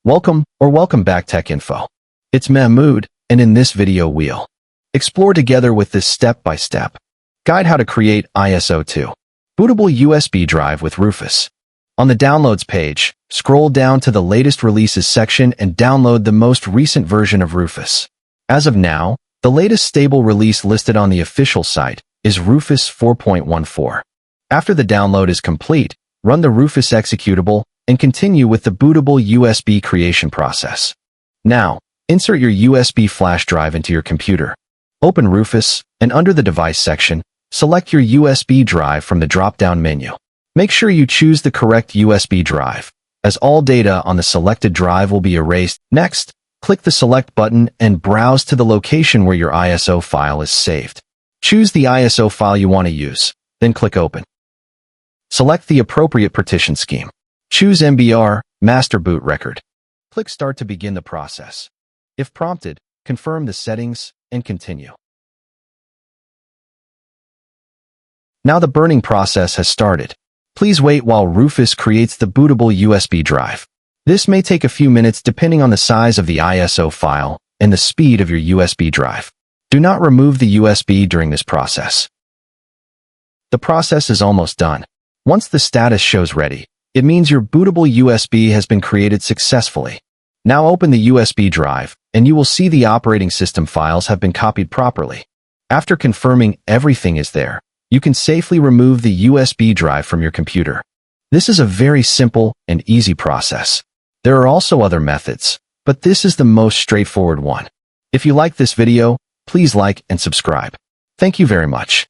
Welcome back Tech Info. It's Mahmood, and in this video we'll explore together with this step-by-step guide how to create ISO 2 bootable USB drive with Rufus. On the Downloads page, scroll down to the Latest Releases section and download the most recent version of Rufus. As of now, the latest stable release listed on the official site is Rufus 4.14. After the download is complete, run the Rufus executable and continue with the bootable USB creation process. Now, insert your USB flash drive into your computer. Open Rufus, and under the Device section, select your USB drive from the drop-down menu. Make sure you choose the correct USB drive, as all data on the selected drive will be erased. Next, click the Select button and browse to the location where your ISO file is saved. Choose the ISO file you want to use, then click Open. Select the appropriate partition scheme. Choose MBR, Master Boot Record. Click Start to begin the process. If prompted, confirm the settings and continue. Now the burning process has started. Please wait while Rufus creates the bootable USB drive. This may take a few minutes depending on the size of the ISO file and the speed of your USB drive. Do not remove the USB during this process. The process is almost done. Once the status shows ready, it means your bootable USB has been created successfully. Now open the USB drive, and you will see the operating system files have been copied properly. After confirming everything is there, you can safely remove the USB drive from your computer. This is a very simple and easy process. There are also other methods, but this is the most straightforward one. If you like this video, please like and subscribe. Thank you very much.